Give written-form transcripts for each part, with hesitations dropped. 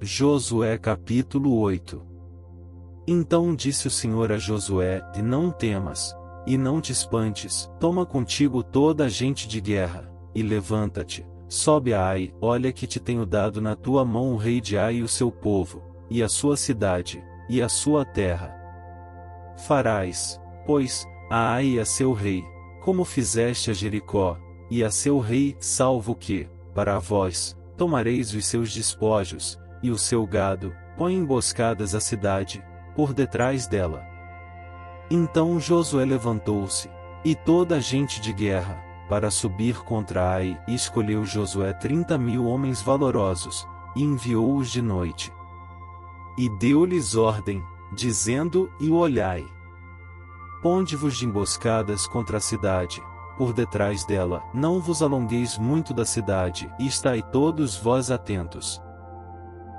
Josué capítulo 8. Então disse o Senhor a Josué: Não temas, e não te espantes, toma contigo toda a gente de guerra, e levanta-te, sobe a Ai, olha que te tenho dado na tua mão o rei de Ai e o seu povo, e a sua cidade, e a sua terra. Farás, pois, a Ai e a seu rei, como fizeste a Jericó, e a seu rei, salvo que, para vós, tomareis os seus despojos, e o seu gado, põe emboscadas a cidade, por detrás dela. Então Josué levantou-se, e toda a gente de guerra, para subir contra Ai, e escolheu Josué 30.000 homens valorosos, e enviou-os de noite. E deu-lhes ordem, dizendo: E olhai, ponde-vos de emboscadas contra a cidade, por detrás dela, não vos alongueis muito da cidade, e estai todos vós atentos.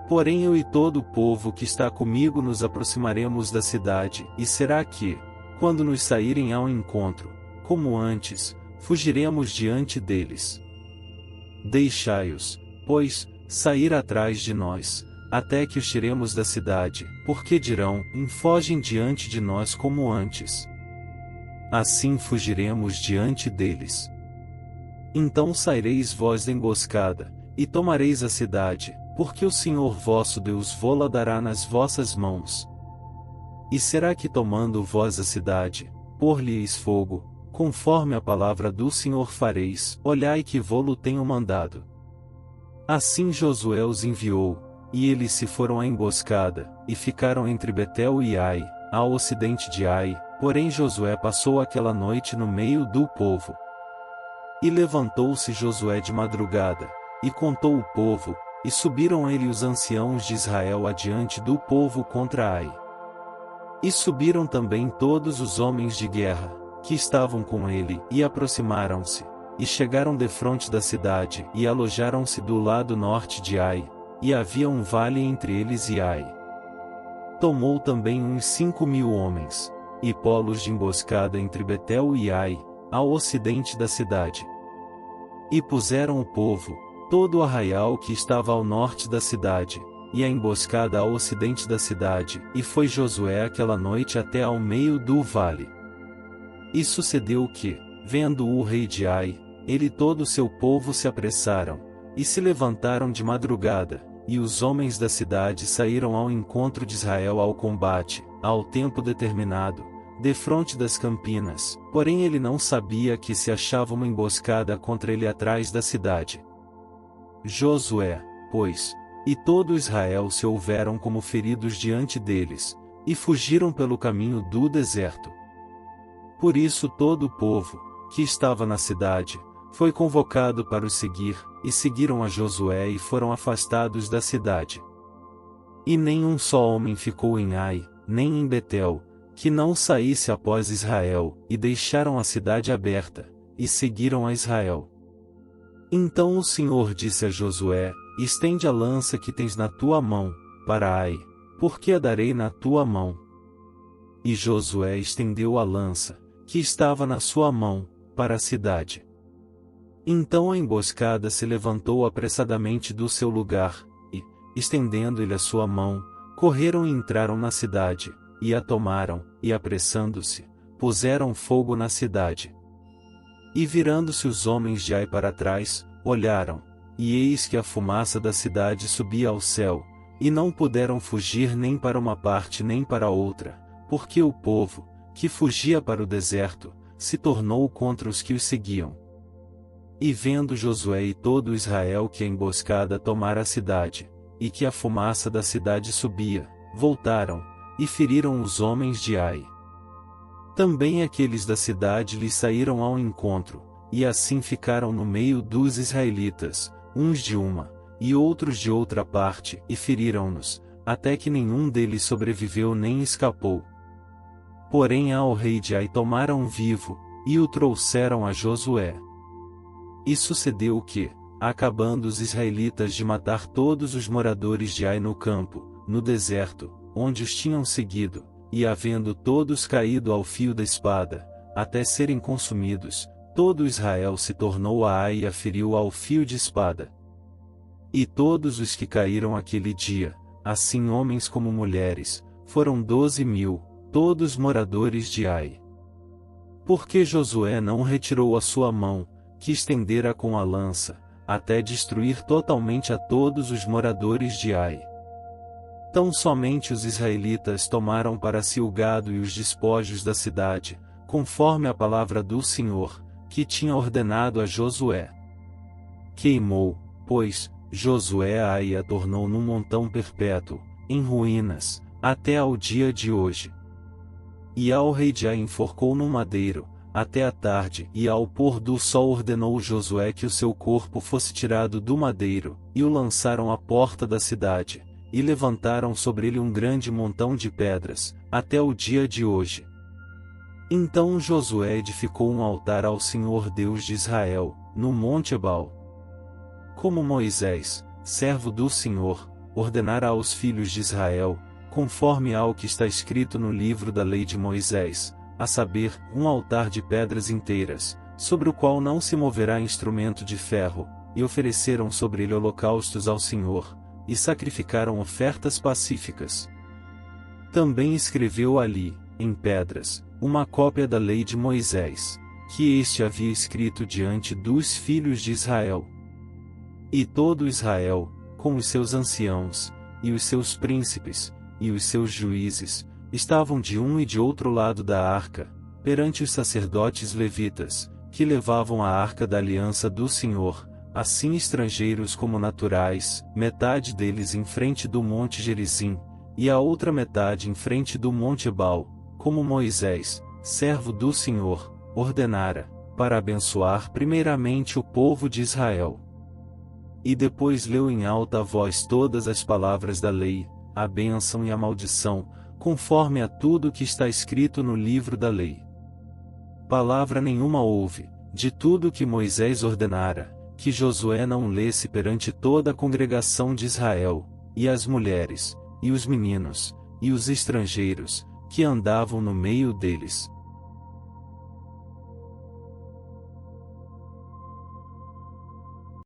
Porém eu e todo o povo que está comigo nos aproximaremos da cidade, e será que, quando nos saírem ao encontro, como antes, fugiremos diante deles. Deixai-os, pois, sair atrás de nós, até que os tiremos da cidade, porque dirão: Fogem diante de nós como antes. Assim fugiremos diante deles. Então saireis vós da emboscada, e tomareis a cidade, porque o Senhor vosso Deus vô-la dará nas vossas mãos. E será que tomando vós a cidade, pôr-lhe-eis fogo, conforme a palavra do Senhor fareis, olhai que vô-lo tenho mandado. Assim Josué os enviou, e eles se foram à emboscada, e ficaram entre Betel e Ai, ao ocidente de Ai, porém Josué passou aquela noite no meio do povo. E levantou-se Josué de madrugada, e contou o povo, e subiram ele os anciãos de Israel adiante do povo contra Ai. E subiram também todos os homens de guerra, que estavam com ele, e aproximaram-se, e chegaram defronte da cidade, e alojaram-se do lado norte de Ai, e havia um vale entre eles e Ai. Tomou também uns 5.000 homens, e pô-los de emboscada entre Betel e Ai, ao ocidente da cidade. E puseram o povo, todo o arraial que estava ao norte da cidade, e a emboscada ao ocidente da cidade, e foi Josué aquela noite até ao meio do vale. E sucedeu que, vendo o rei de Ai, ele e todo o seu povo se apressaram, e se levantaram de madrugada, e os homens da cidade saíram ao encontro de Israel ao combate, ao tempo determinado, defronte das campinas, porém ele não sabia que se achava uma emboscada contra ele atrás da cidade. Josué, pois, e todo Israel se houveram como feridos diante deles, e fugiram pelo caminho do deserto. Por isso todo o povo, que estava na cidade, foi convocado para os seguir, e seguiram a Josué e foram afastados da cidade. E nenhum só homem ficou em Ai, nem em Betel, que não saísse após Israel, e deixaram a cidade aberta, e seguiram a Israel. Então o Senhor disse a Josué: Estende a lança que tens na tua mão, para Ai, porque a darei na tua mão. E Josué estendeu a lança, que estava na sua mão, para a cidade. Então a emboscada se levantou apressadamente do seu lugar, e, estendendo-lhe a sua mão, correram e entraram na cidade, e a tomaram, e apressando-se, puseram fogo na cidade. E virando-se os homens de Ai para trás, olharam, e eis que a fumaça da cidade subia ao céu, e não puderam fugir nem para uma parte nem para outra, porque o povo, que fugia para o deserto, se tornou contra os que os seguiam. E vendo Josué e todo Israel que a emboscada tomara a cidade, e que a fumaça da cidade subia, voltaram, e feriram os homens de Ai. Também aqueles da cidade lhes saíram ao encontro, e assim ficaram no meio dos israelitas, uns de uma, e outros de outra parte, e feriram-nos, até que nenhum deles sobreviveu nem escapou. Porém ao rei de Ai tomaram vivo, e o trouxeram a Josué. E sucedeu que, acabando os israelitas de matar todos os moradores de Ai no campo, no deserto, onde os tinham seguido, e havendo todos caído ao fio da espada, até serem consumidos, todo Israel se tornou a Ai e a feriu ao fio de espada. E todos os que caíram aquele dia, assim homens como mulheres, foram 12.000, todos moradores de Ai. Porque Josué não retirou a sua mão, que estendera com a lança, até destruir totalmente a todos os moradores de Ai. Tão somente os israelitas tomaram para si o gado e os despojos da cidade, conforme a palavra do Senhor, que tinha ordenado a Josué. Queimou, pois, Josué a Ai e a tornou num montão perpétuo, em ruínas, até ao dia de hoje. E ao rei de Ai enforcou num madeiro, até a tarde, e ao pôr do sol ordenou Josué que o seu corpo fosse tirado do madeiro, e o lançaram à porta da cidade, e levantaram sobre ele um grande montão de pedras, até o dia de hoje. Então Josué edificou um altar ao Senhor Deus de Israel, no monte Ebal. Como Moisés, servo do Senhor, ordenara aos filhos de Israel, conforme ao que está escrito no livro da lei de Moisés, a saber, um altar de pedras inteiras, sobre o qual não se moverá instrumento de ferro, e ofereceram sobre ele holocaustos ao Senhor, e sacrificaram ofertas pacíficas. Também escreveu ali, em pedras, uma cópia da lei de Moisés, que este havia escrito diante dos filhos de Israel. E todo Israel, com os seus anciãos, e os seus príncipes, e os seus juízes, estavam de um e de outro lado da arca, perante os sacerdotes levitas, que levavam a arca da aliança do Senhor, assim estrangeiros como naturais, metade deles em frente do monte Gerizim, e a outra metade em frente do monte Ebal, como Moisés, servo do Senhor, ordenara, para abençoar primeiramente o povo de Israel. E depois leu em alta voz todas as palavras da lei, a bênção e a maldição, conforme a tudo que está escrito no livro da lei. Palavra nenhuma houve, de tudo que Moisés ordenara, que Josué não lesse perante toda a congregação de Israel, e as mulheres, e os meninos, e os estrangeiros, que andavam no meio deles.